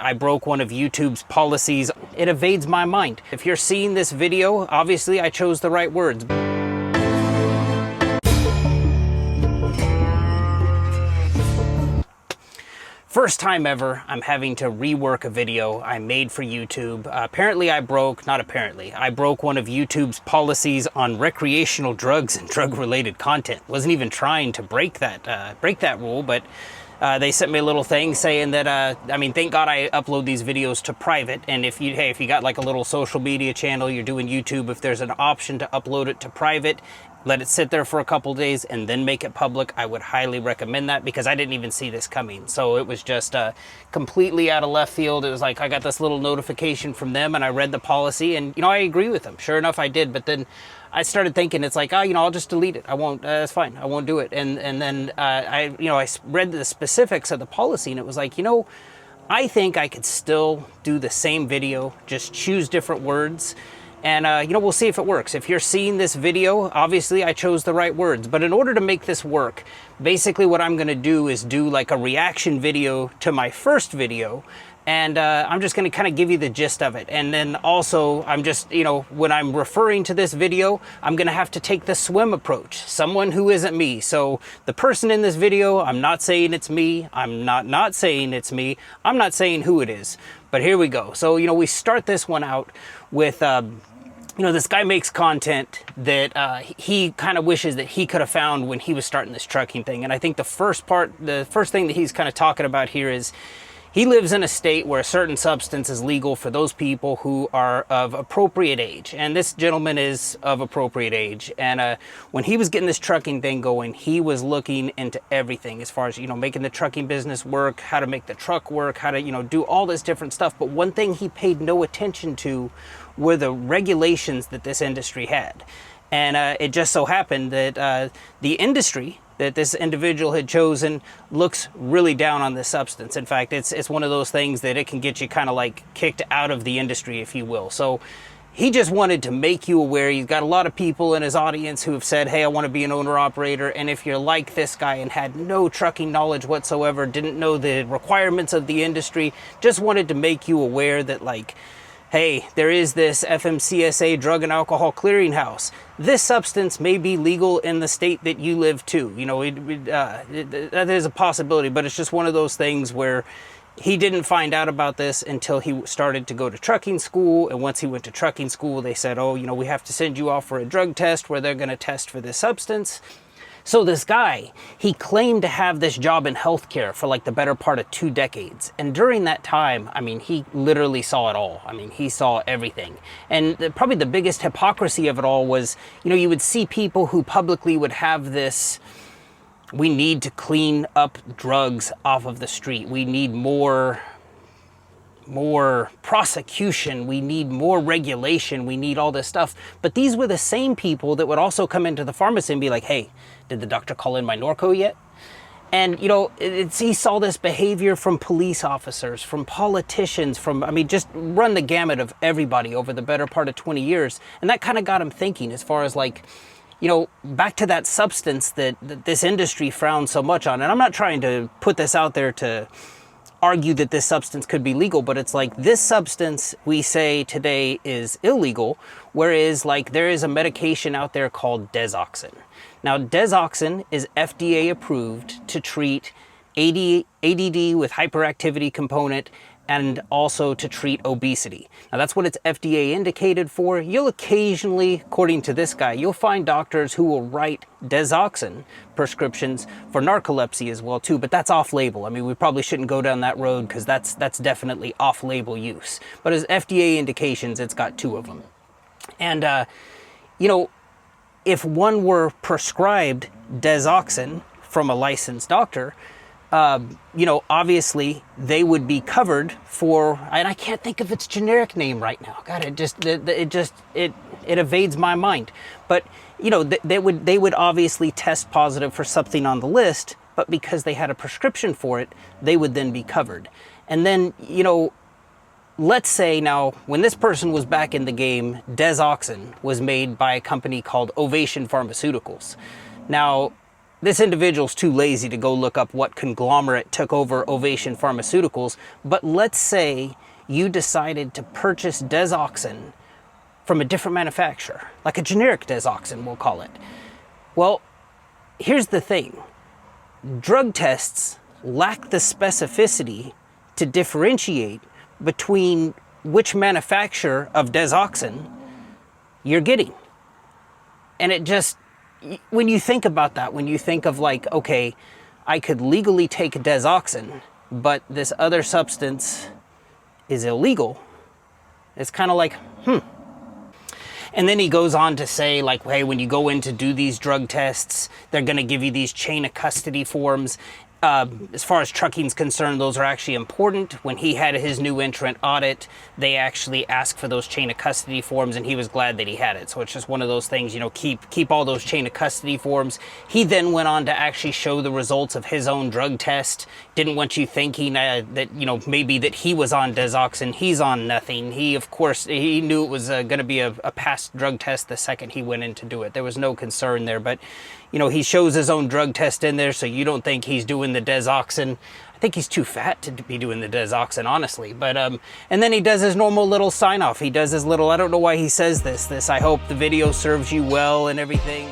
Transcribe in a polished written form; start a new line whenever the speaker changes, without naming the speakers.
I broke one of YouTube's policies. It evades my mind. If you're seeing this video, obviously I chose the right words. First time ever, I'm having to rework a video I made for YouTube. I broke one of YouTube's policies on recreational drugs and drug-related content. Wasn't even trying to break that rule, but they sent me a little thing saying that, thank God I upload these videos to private. And if you got like a little social media channel, you're doing YouTube, if there's an option to upload it to private, let it sit there for a couple days and then make it public, I would highly recommend that, because I didn't even see this coming. So it was just completely out of left field. It was like I got this little notification from them and I read the policy and, I agree with them. Sure enough, I did. But then I started thinking, it's like, I'll just delete it. I won't, that's fine. I won't do it. And then I read the specifics of the policy and it was like, I think I could still do the same video, just choose different words. And, we'll see if it works. If you're seeing this video, obviously I chose the right words. But in order to make this work, basically what I'm going to do is do like a reaction video to my first video. And I'm just going to kind of give you the gist of it. And then also, I'm just, when I'm referring to this video, I'm going to have to take the swim approach. Someone who isn't me. So the person in this video, I'm not saying it's me. I'm not saying it's me. I'm not saying who it is. But here we go. So, we start this one out with... this guy makes content that he kind of wishes that he could have found when he was starting this trucking thing. And I think the first thing that he's kind of talking about here is he lives in a state where a certain substance is legal for those people who are of appropriate age. And this gentleman is of appropriate age. And when he was getting this trucking thing going, he was looking into everything as far as, making the trucking business work, how to make the truck work, how to, do all this different stuff. But one thing he paid no attention to were the regulations that this industry had. And it just so happened that the industry that this individual had chosen looks really down on this substance. In fact, it's one of those things that it can get you kind of like kicked out of the industry, if you will. So he just wanted to make you aware. He's got a lot of people in his audience who have said, hey, I want to be an owner-operator. And if you're like this guy and had no trucking knowledge whatsoever, didn't know the requirements of the industry, just wanted to make you aware that, like, hey, there is this FMCSA drug and alcohol clearinghouse. This substance may be legal in the state that you live too. That is a possibility, but it's just one of those things where he didn't find out about this until he started to go to trucking school. And once he went to trucking school, they said, oh, we have to send you off for a drug test where they're going to test for this substance. So this guy, he claimed to have this job in healthcare for like the better part of 2 decades. And during that time, he literally saw it all. He saw everything. And probably the biggest hypocrisy of it all was, you would see people who publicly would have this, we need to clean up drugs off of the street. We need more prosecution, we need more regulation, we need all this stuff. But these were the same people that would also come into the pharmacy and be like, hey, did the doctor call in my Norco yet? And, he saw this behavior from police officers, from politicians, just run the gamut of everybody over the better part of 20 years. And that kind of got him thinking as far as like, back to that substance that this industry frowns so much on. And I'm not trying to put this out there to argue that this substance could be legal, but it's like this substance we say today is illegal, whereas like there is a medication out there called Desoxin. Now, Desoxin is FDA approved to treat ADD with hyperactivity component and also to treat obesity. Now, that's what it's FDA indicated for. You'll occasionally, according to this guy, you'll find doctors who will write Desoxin prescriptions for narcolepsy as well too, but that's off-label. We probably shouldn't go down that road because that's definitely off-label use. But as FDA indications, it's got 2 of them. And, if one were prescribed Desoxin from a licensed doctor, obviously they would be covered for, and I can't think of its generic name right now. God, it evades my mind. But, they would obviously test positive for something on the list, but because they had a prescription for it, they would then be covered. And then, let's say now, when this person was back in the game, Desoxin was made by a company called Ovation Pharmaceuticals. Now, this individual's too lazy to go look up what conglomerate took over Ovation Pharmaceuticals, but let's say you decided to purchase Desoxyn from a different manufacturer, like a generic Desoxyn, we'll call it. Well, here's the thing. Drug tests lack the specificity to differentiate between which manufacturer of Desoxyn you're getting. And it just, when you think about that, when you think of like, okay, I could legally take Desoxyn, but this other substance is illegal, it's kind of like, And then he goes on to say, like, hey, when you go in to do these drug tests, they're going to give you these chain of custody forms. As far as trucking's concerned, those are actually important. When he had his new entrant audit, they actually asked for those chain of custody forms, and he was glad that he had it. So it's just one of those things, you know, keep all those chain of custody forms. He then went on to actually show the results of his own drug test. Didn't want you thinking that, you know, maybe that he was on Desoxyn. He's on nothing. He, of course, he knew it was going to be a passed drug test the second he went in to do it. There was no concern there, but you know, he shows his own drug test in there, so you don't think he's doing the Desoxyn. I think he's too fat to be doing the Desoxyn, honestly. But and then he does his normal little sign off. He does his little, I don't know why he says this. I hope the video serves you well and everything.